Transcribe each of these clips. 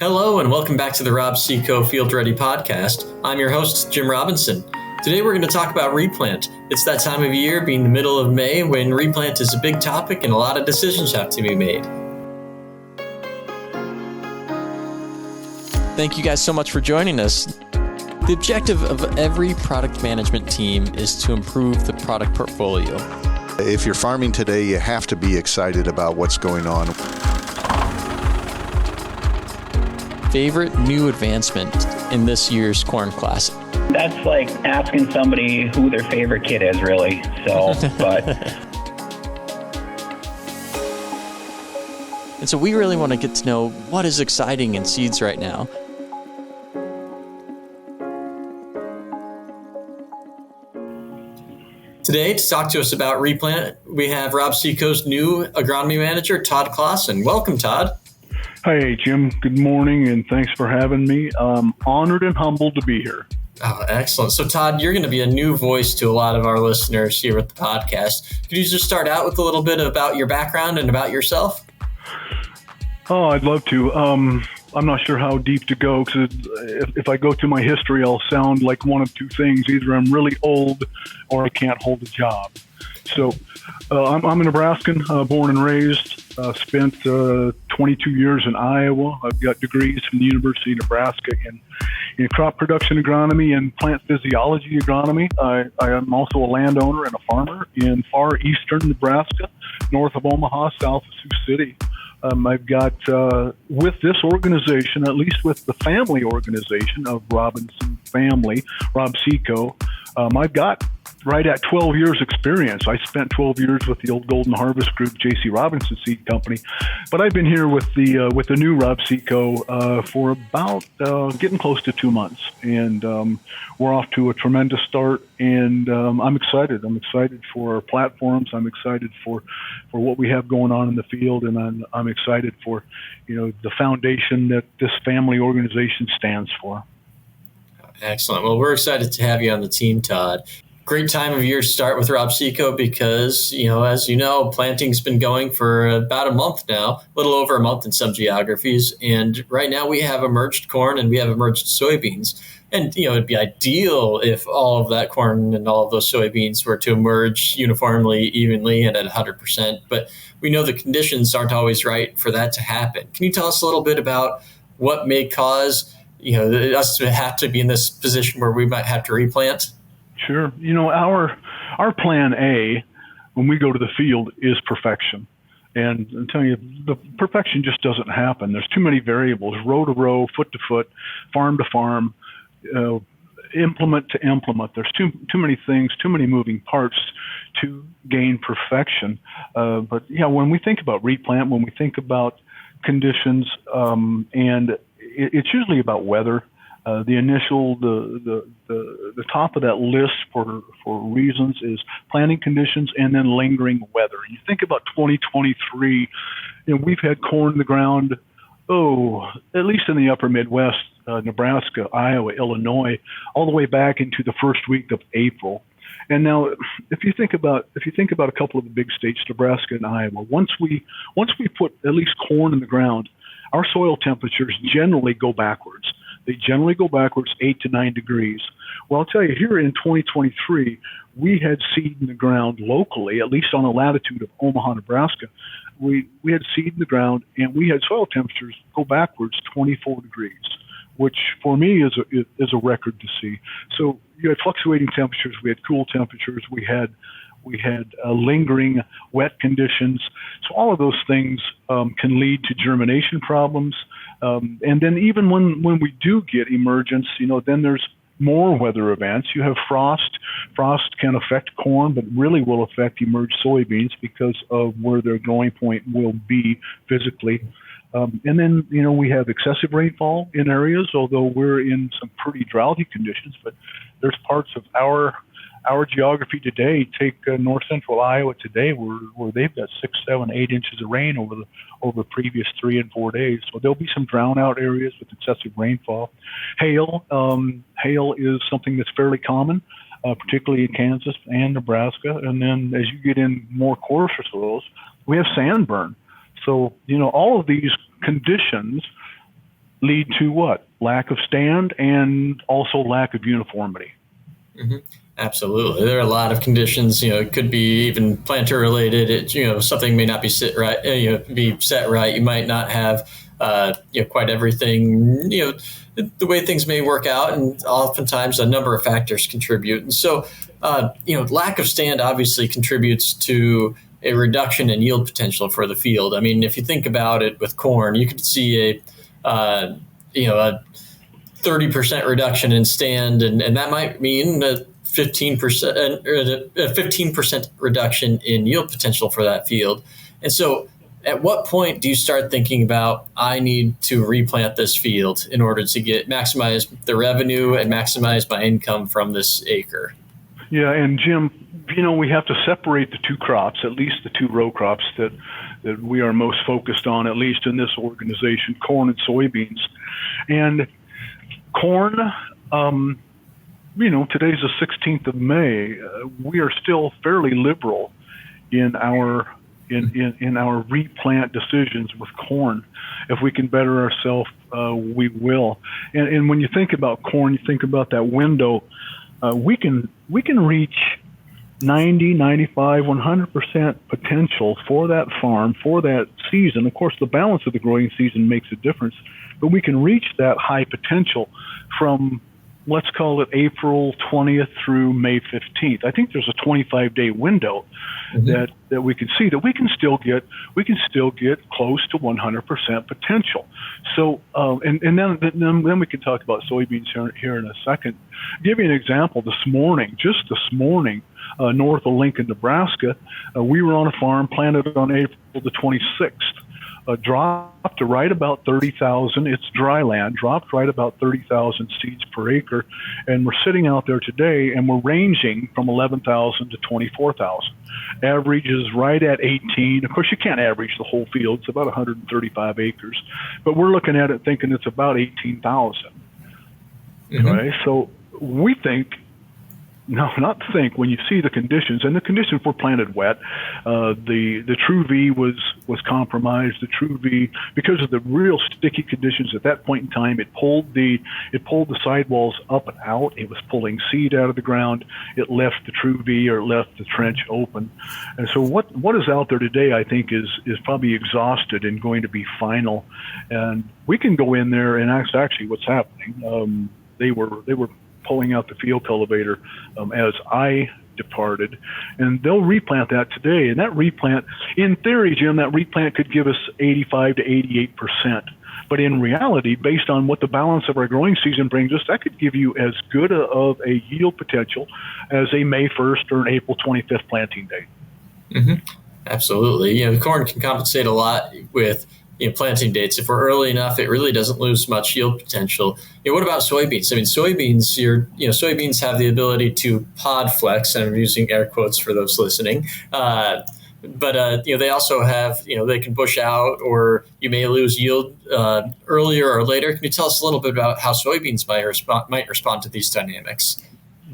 Hello and welcome back to the Rob Seco Field Ready podcast. I'm your host, Jim Robinson. Today we're going to talk about replant. It's that time of year, being the middle of May, when replant is a big topic and a lot of decisions have to be made. Thank you guys so much for joining us. The objective of every product management team is to improve the product portfolio. If you're farming today, you have to be excited about what's going on. Favorite new advancement in this year's Corn Classic? That's like asking somebody who their favorite kid is, really. So, but. And so we really want to get to know what is exciting in seeds right now. Today, to talk to us about replant, we have Rob Seco's new Agronomy Manager, Todd Claussen. Welcome, Todd. Hey, Jim. Good morning, and thanks for having me. I'm honored and humbled to be here. Oh, excellent. So, Todd, you're going to be a new voice to a lot of our listeners here at the podcast. Could you just start out with a little bit about your background and about yourself? Oh, I'd love to. I'm not sure how deep to go, because if I go to my history, I'll sound like one of two things. Either I'm really old or I can't hold a job. So I'm a Nebraskan, born and raised, spent 22 years in Iowa. I've got degrees from the University of Nebraska in crop production agronomy and plant physiology agronomy. I am also a landowner and a farmer in far eastern Nebraska, north of Omaha, south of Sioux City. I've got, with this organization, at least with the family organization of Robinson family, Rob Seco, I've got right at 12 years experience. I spent 12 years with the old Golden Harvest Group, J.C. Robinson Seed Company, but I've been here with the new Rob Seco for about getting close to 2 months, and we're off to a tremendous start. And I'm excited. I'm excited for our platforms. I'm excited for what we have going on in the field, and I'm excited for the foundation that this family organization stands for. Excellent. Well, we're excited to have you on the team, Todd. Great time of year to start with Rob Seco because, as you know, planting's been going for about a month now, a little over a month in some geographies. And right now we have emerged corn and we have emerged soybeans. And, it'd be ideal if all of that corn and all of those soybeans were to emerge uniformly, evenly, and at 100%. But we know the conditions aren't always right for that to happen. Can you tell us a little bit about what may cause, us to have to be in this position where we might have to replant? Sure. Our plan A, when we go to the field, is perfection. And I'm telling you, the perfection just doesn't happen. There's too many variables, row to row, foot to foot, farm to farm, implement to implement. There's too many things, too many moving parts to gain perfection. But when we think about replant, when we think about conditions, and it's usually about weather. The top of that list for reasons is planting conditions and then lingering weather. You think about 2023, we've had corn in the ground, at least in the upper Midwest, Nebraska, Iowa, Illinois, all the way back into the first week of April. And now, if you think about a couple of the big states, Nebraska and Iowa, once we put at least corn in the ground, our soil temperatures generally go backwards. They generally go backwards 8 to 9 degrees. Well, I'll tell you, here in 2023, we had seed in the ground locally, at least on the latitude of Omaha, Nebraska. We had seed in the ground, and we had soil temperatures go backwards 24 degrees, which for me is a record to see. So you had fluctuating temperatures. We had cool temperatures. We had lingering wet conditions. So all of those things can lead to germination problems. And then even when we do get emergence, then there's more weather events. You have frost. Frost can affect corn, but really will affect emerged soybeans because of where their growing point will be physically. And then, we have excessive rainfall in areas, although we're in some pretty droughty conditions, but there's parts of our geography today, take north central Iowa today, where they've got 6, 7, 8 inches of rain over the previous 3 and 4 days. So there'll be some drown out areas with excessive rainfall. Hail is something that's fairly common, particularly in Kansas and Nebraska. And then as you get in more coarser soils, we have sand burn. So all of these conditions lead to what? Lack of stand and also lack of uniformity. Mm-hmm. Absolutely. There are a lot of conditions, it could be even planter related. Something may not be set right. You might not have, quite everything, the way things may work out. And oftentimes a number of factors contribute. And so, lack of stand obviously contributes to a reduction in yield potential for the field. I mean, if you think about it with corn, you could see a 30% reduction in stand, and that might mean a 15% reduction in yield potential for that field. And so at what point do you start thinking about, I need to replant this field in order to maximize the revenue and maximize my income from this acre? Yeah, and Jim, we have to separate the two crops, at least the two row crops that we are most focused on, at least in this organization, corn and soybeans. And corn, today's the 16th of May. We are still fairly liberal in our replant decisions with corn. If we can better ourselves, we will. And when you think about corn, you think about that window. We can reach 90, 95, 100% potential for that farm, for that season. Of course, the balance of the growing season makes a difference, but we can reach that high potential from, let's call it April 20th through May 15th. I think there's a 25-day window that we can see that we can still get close to 100% potential. So and then we can talk about soybeans here in a second. I'll give you an example. Just this morning, north of Lincoln, Nebraska, we were on a farm planted on April the 26th. Dropped to right about 30,000. It's dry land. Dropped right about 30,000 seeds per acre, and we're sitting out there today, and we're ranging from 11,000 to 24,000. Average is right at 18. Of course, you can't average the whole field. It's about 135 acres, but we're looking at it thinking it's about 18,000. Okay, so we think. No, not to think. When you see the conditions, and the conditions were planted wet, the True V was compromised. The True V, because of the real sticky conditions at that point in time, it pulled the sidewalls up and out. It was pulling seed out of the ground. It left the True V, or left the trench open. And so what is out there today, I think, is probably exhausted and going to be final. And we can go in there, and that's actually what's happening. They were pulling out the field cultivator as I departed, and they'll replant that today. And that replant, in theory, Jim, that replant could give us 85 to 88%. But in reality, based on what the balance of our growing season brings us, that could give you as good of a yield potential as a May 1st or an April 25th planting date. Absolutely. Corn can compensate a lot with planting dates. If we're early enough, it really doesn't lose much yield potential. What about soybeans? I mean, soybeans have the ability to pod flex, and I'm using air quotes for those listening. But they also have, they can bush out, or you may lose yield earlier or later. Can you tell us a little bit about how soybeans might respond to these dynamics?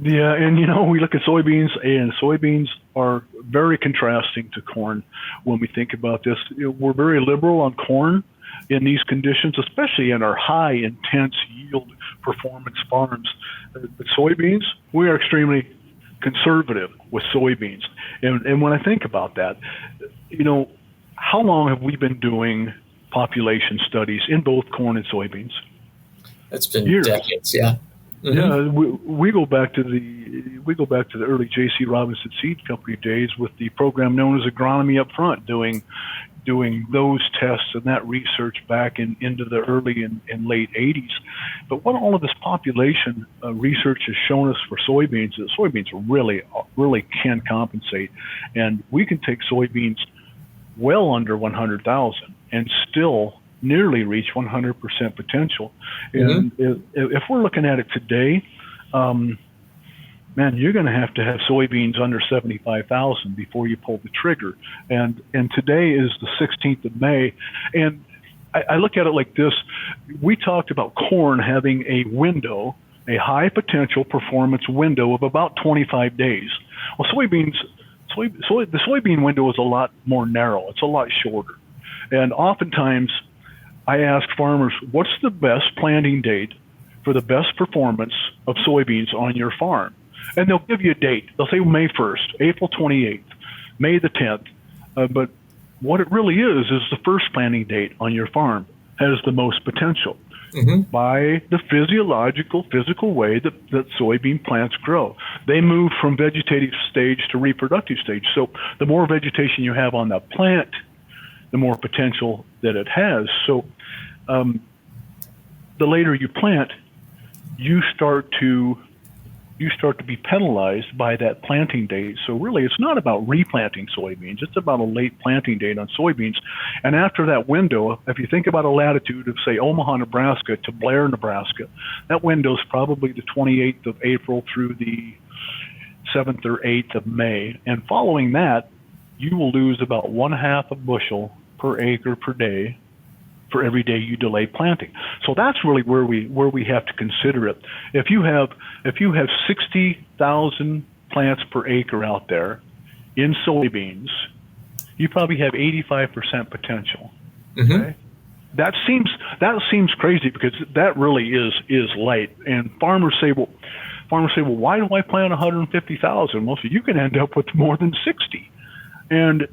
Yeah, and we look at soybeans, and soybeans are very contrasting to corn when we think about this. We're very liberal on corn in these conditions, especially in our high intense yield performance farms. But soybeans, we are extremely conservative with soybeans. And when I think about that, how long have we been doing population studies in both corn and soybeans? It's been years. Decades, yeah. Yeah, we go back to the early J.C. Robinson Seed Company days with the program known as Agronomy Up Front, doing those tests and that research back into the early and late 80s. But what all of this population research has shown us for soybeans is soybeans really can compensate, and we can take soybeans well under 100,000 and still nearly reach 100% potential. And if we're looking at it today, you're going to have soybeans under 75,000 before you pull the trigger. And today is the 16th of May. And I look at it like this. We talked about corn having a window, a high potential performance window of about 25 days. Well, the soybean window is a lot more narrow. It's a lot shorter. And oftentimes, I ask farmers, what's the best planting date for the best performance of soybeans on your farm? And they'll give you a date. They'll say May 1st, April 28th, May the 10th. But what it really is the first planting date on your farm has the most potential by the physical way that soybean plants grow. They move from vegetative stage to reproductive stage. So the more vegetation you have on the plant, the more potential that it has. So the later you plant, you start to be penalized by that planting date. So really, it's not about replanting soybeans. It's about a late planting date on soybeans. And after that window, if you think about a latitude of, say, Omaha, Nebraska to Blair, Nebraska, that window is probably the 28th of April through the 7th or 8th of May. And following that, you will lose about 1/2 a bushel per acre per day for every day you delay planting. So that's really where we have to consider it. If you have 60,000 plants per acre out there in soybeans, you probably have 85% potential. Okay? That seems crazy because that really is light. And farmers say, well, why do I plant 150,000? Well, so you can end up with more than 60. And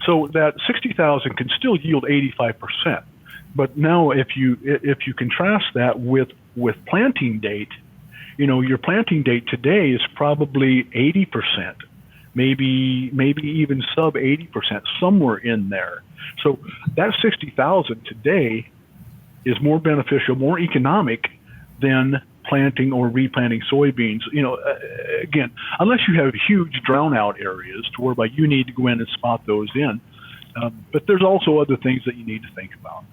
so that 60,000 can still yield 85%. But now, if you contrast that with planting date, your planting date today is probably 80%, maybe even sub 80%, somewhere in there. So that 60,000 today is more beneficial, more economic than planting or replanting soybeans. Again, unless you have huge drown-out areas to whereby you need to go in and spot those in. But there's also other things that you need to think about.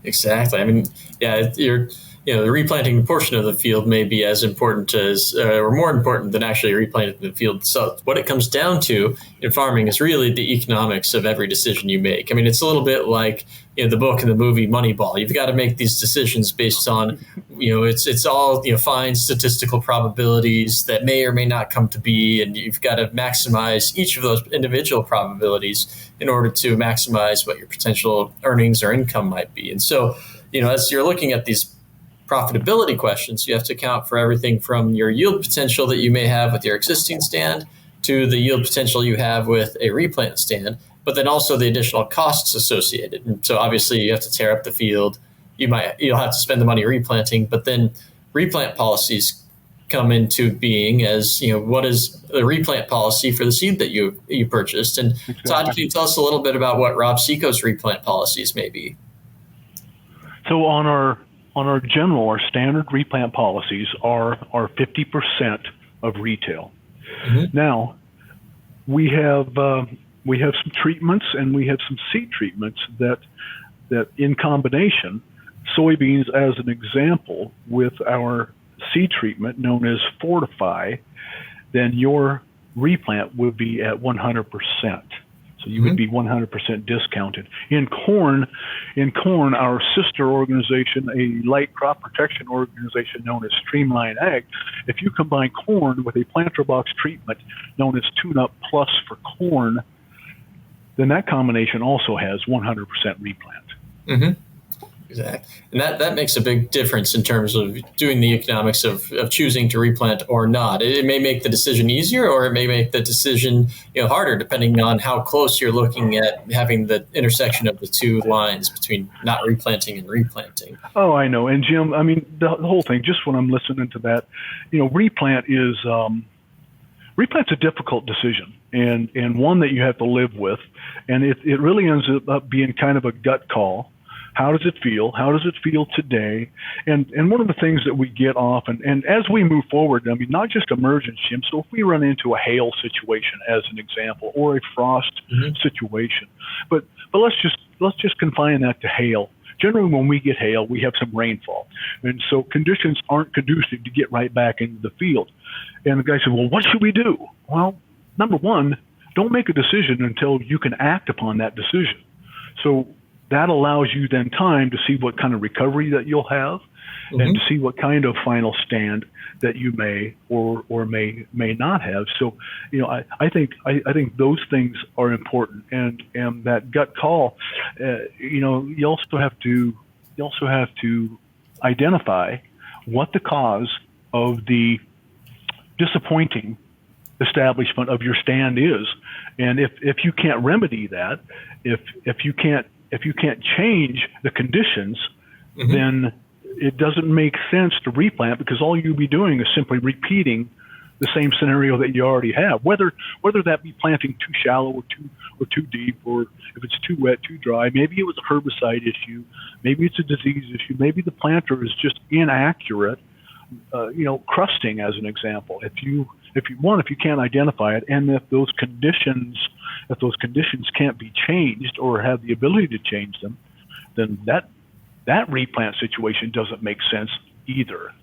Exactly. I mean, yeah, the replanting portion of the field may be as important as, or more important than actually replanting the field. So what it comes down to in farming is really the economics of every decision you make. I mean, it's a little bit like the book and the movie Moneyball. You've got to make these decisions based on, it's all fine statistical probabilities that may or may not come to be, and you've got to maximize each of those individual probabilities in order to maximize what your potential earnings or income might be. And so, as you're looking at these profitability questions, you have to account for everything from your yield potential that you may have with your existing stand to the yield potential you have with a replant stand, but then also the additional costs associated. And so obviously you have to tear up the field. You'll have to spend the money replanting, but then replant policies come into being as, what is the replant policy for the seed that you purchased? And exactly. Todd, can you tell us a little bit about what Rob Seco's replant policies may be? So on our standard replant policies are 50% of retail. Now, we have some treatments and we have some seed treatments that in combination, soybeans as an example, with our seed treatment known as Fortify, then your replant would be at 100%. So you would be 100% discounted. In corn, our sister organization, a light crop protection organization known as Streamline Ag, if you combine corn with a planter box treatment known as Tune Up Plus for corn, then that combination also has 100% replant. Exactly. And that makes a big difference in terms of doing the economics of choosing to replant or not. It may make the decision easier, or it may make the decision harder, depending on how close you're looking at having the intersection of the two lines between not replanting and replanting. Oh, I know. And Jim, I mean, the whole thing, just when I'm listening to that, replant's a difficult decision and one that you have to live with. And it really ends up being kind of a gut call. How does it feel? How does it feel today? And one of the things that we get often, and as we move forward, I mean, not just emergence, Jim. So if we run into a hail situation, as an example, or a frost situation, but let's just confine that to hail. Generally, when we get hail, we have some rainfall, and so conditions aren't conducive to get right back into the field. And the guy said, "Well, what should we do?" Well, number one, don't make a decision until you can act upon that decision. So that allows you then time to see what kind of recovery that you'll have, and to see what kind of final stand that you may or may not have. So, I think those things are important, and that gut call, you also have to identify what the cause of the disappointing establishment of your stand is, and if you can't remedy that, if you can't change the conditions, then it doesn't make sense to replant, because all you'll be doing is simply repeating the same scenario that you already have, whether that be planting too shallow or too deep, or if it's too wet, too dry. Maybe it was a herbicide issue, maybe it's a disease issue, maybe the planter is just inaccurate. Crusting as an example. If you can't identify it, and if those conditions can't be changed or have the ability to change them, then that replant situation doesn't make sense either.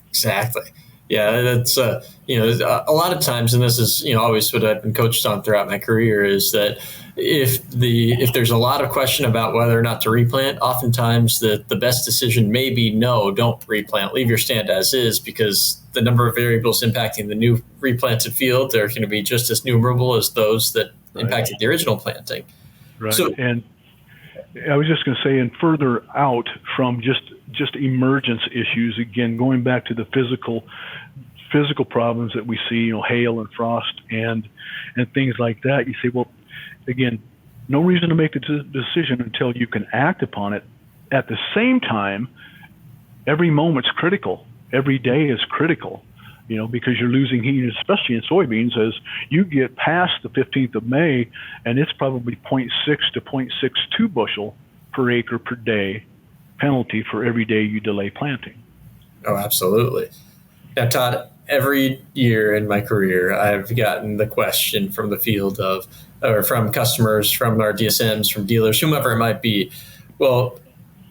Exactly. Yeah, that's a lot of times, and this is always what I've been coached on throughout my career, is that if there's a lot of question about whether or not to replant, oftentimes the best decision may be no, don't replant, leave your stand as is, because the number of variables impacting the new replanted field are going to be just as numerable as those that impacted the original planting. Right. So, and I was just going to say, and further out from just emergence issues, again, going back to the physical problems that we see, hail and frost and things like that, you say, well, again, no reason to make a decision until you can act upon it. At the same time, every moment's critical. Every day is critical, because you're losing heat, especially in soybeans, as you get past the 15th of May, and it's probably 0.6 to 0.62 bushel per acre per day penalty for every day you delay planting. Oh, absolutely. Now, Todd, every year in my career, I've gotten the question from the field or from customers, from our DSMs, from dealers, whomever it might be. Well,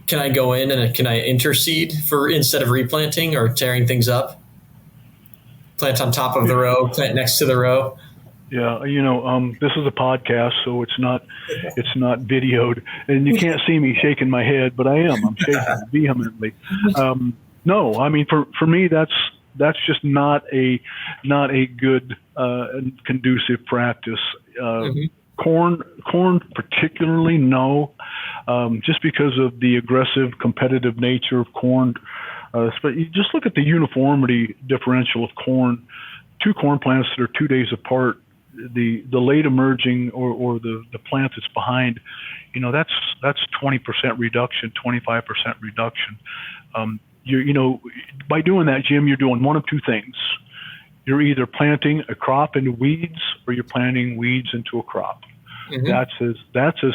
can I go in and can I interseed instead of replanting or tearing things up? Plant on top of the row, plant next to the row. Yeah, this is a podcast, so it's not videoed, and you can't see me shaking my head, but I'm shaking vehemently. No, I mean, for me, that's just not a good conducive practice. Corn particularly, no, just because of the aggressive competitive nature of corn. But you just look at the uniformity differential of corn. Two corn plants that are 2 days apart, the late emerging or the plant that's behind, that's 20% reduction, 25% reduction. By doing that, Jim, you're doing one of two things. You're either planting a crop into weeds, or you're planting weeds into a crop. That's as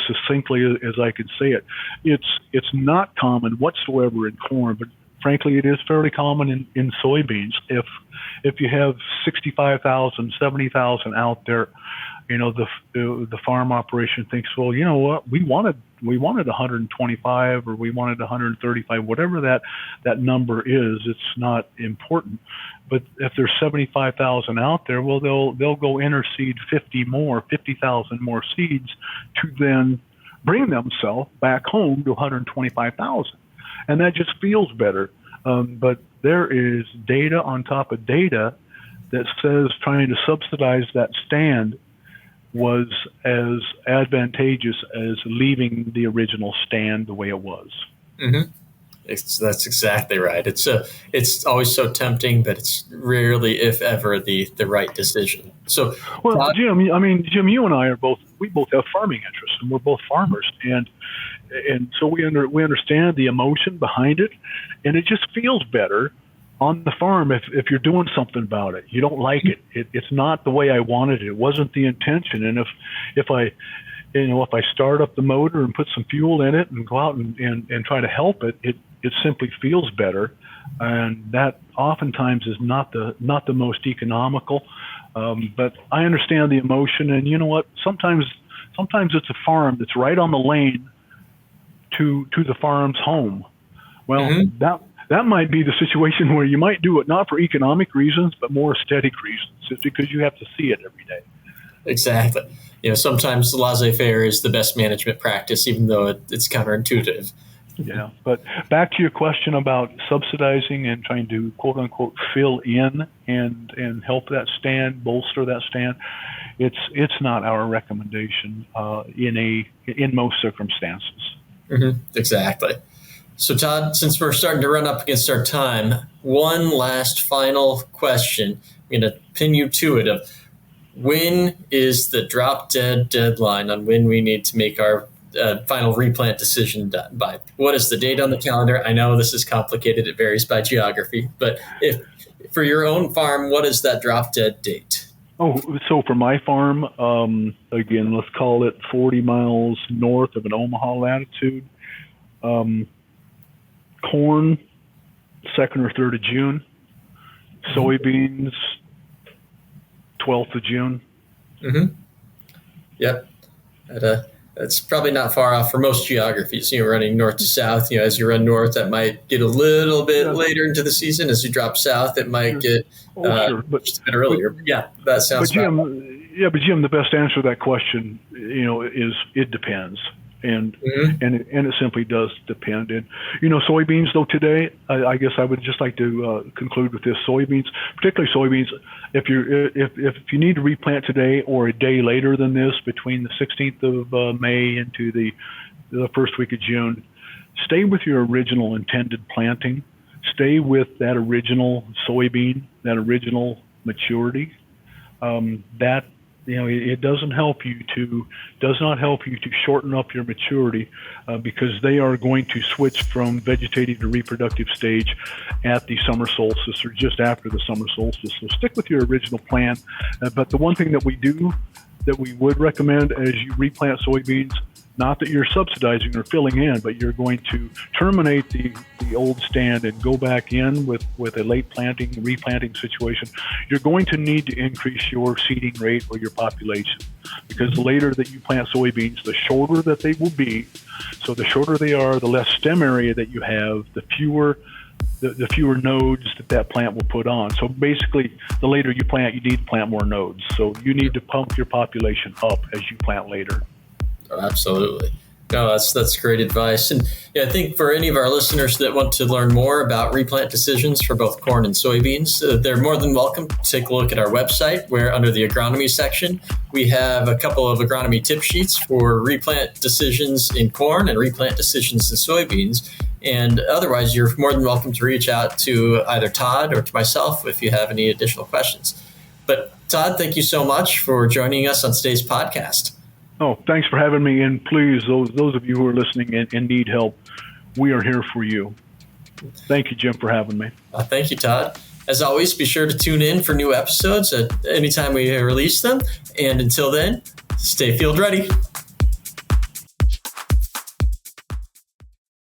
succinctly as I can say it. It's not common whatsoever in corn, but frankly, it is fairly common in soybeans. If you have 65,000, 70,000 out there, the farm operation thinks, well, you know what, we wanted 125 or we wanted 135, whatever that number is. It's not important. But if there's 75,000 out there, well, they'll go interseed 50,000 more seeds to then bring themselves back home to 125,000. And that just feels better. But there is data on top of data that says trying to subsidize that stand was as advantageous as leaving the original stand the way it was. That's exactly right. It's always so tempting, but it's rarely, if ever, the right decision. So, well, Todd, Jim, you and I we both have farming interests, and we're both farmers, and so we understand the emotion behind it, and it just feels better on the farm if you're doing something about it. You don't like it. It's not the way I wanted it. It wasn't the intention. And if I start up the motor and put some fuel in it and go out and try to help it, it simply feels better. And that oftentimes is not the most economical. But I understand the emotion, and you know what? Sometimes it's a farm that's right on the lane to the farm's home. Well, that might be the situation where you might do it not for economic reasons, but more aesthetic reasons. It's because you have to see it every day. Exactly. Sometimes laissez-faire is the best management practice, even though it's counterintuitive. Yeah, but back to your question about subsidizing and trying to quote unquote fill in and help that stand, bolster that stand. It's not our recommendation in most circumstances. Mm-hmm. Exactly. So Todd, since we're starting to run up against our time, one last final question. I'm going to pin you to it. Of when is the drop dead deadline on when we need to make our final replant decision done by? What is the date on the calendar? I know this is complicated. It varies by geography, but if for your own farm, what is that drop dead date? Oh, so for my farm, again, let's call it 40 miles north of an Omaha latitude. Corn, 2nd or 3rd of June. Soybeans, 12th of June. Mm-hmm. Yep. That's probably not far off for most geographies. Running north to south, as you run north, that might get a little bit later into the season. As you drop south, it might get just a bit earlier. That sounds But Jim, the best answer to that question, is it depends. And it simply does depend. And soybeans though today, I guess I would just like to conclude with this: soybeans, particularly soybeans. If you need to replant today or a day later than this, between the 16th of May into the first week of June, stay with your original intended planting. Stay with that original soybean, that original maturity. It does not help you to shorten up your maturity because they are going to switch from vegetative to reproductive stage at the summer solstice or just after the summer solstice. So stick with your original plan. But the one thing that we would recommend as you replant soybeans, not that you're subsidizing or filling in, but you're going to terminate the old stand and go back in with a late planting, replanting situation. You're going to need to increase your seeding rate or your population, because the later that you plant soybeans, the shorter that they will be. So the shorter they are, the less stem area that you have, the fewer nodes that plant will put on. So basically, the later you plant, you need to plant more nodes. So you need to pump your population up as you plant later. Oh, absolutely. No, that's great advice. And I think for any of our listeners that want to learn more about replant decisions for both corn and soybeans, they're more than welcome to take a look at our website, where under the agronomy section, we have a couple of agronomy tip sheets for replant decisions in corn and replant decisions in soybeans. And otherwise, you're more than welcome to reach out to either Todd or to myself if you have any additional questions. But Todd, thank you so much for joining us on today's podcast. Oh, thanks for having me. And please, those of you who are listening and need help, we are here for you. Thank you, Jim, for having me. Thank you, Todd. As always, be sure to tune in for new episodes at any time we release them. And until then, stay field ready.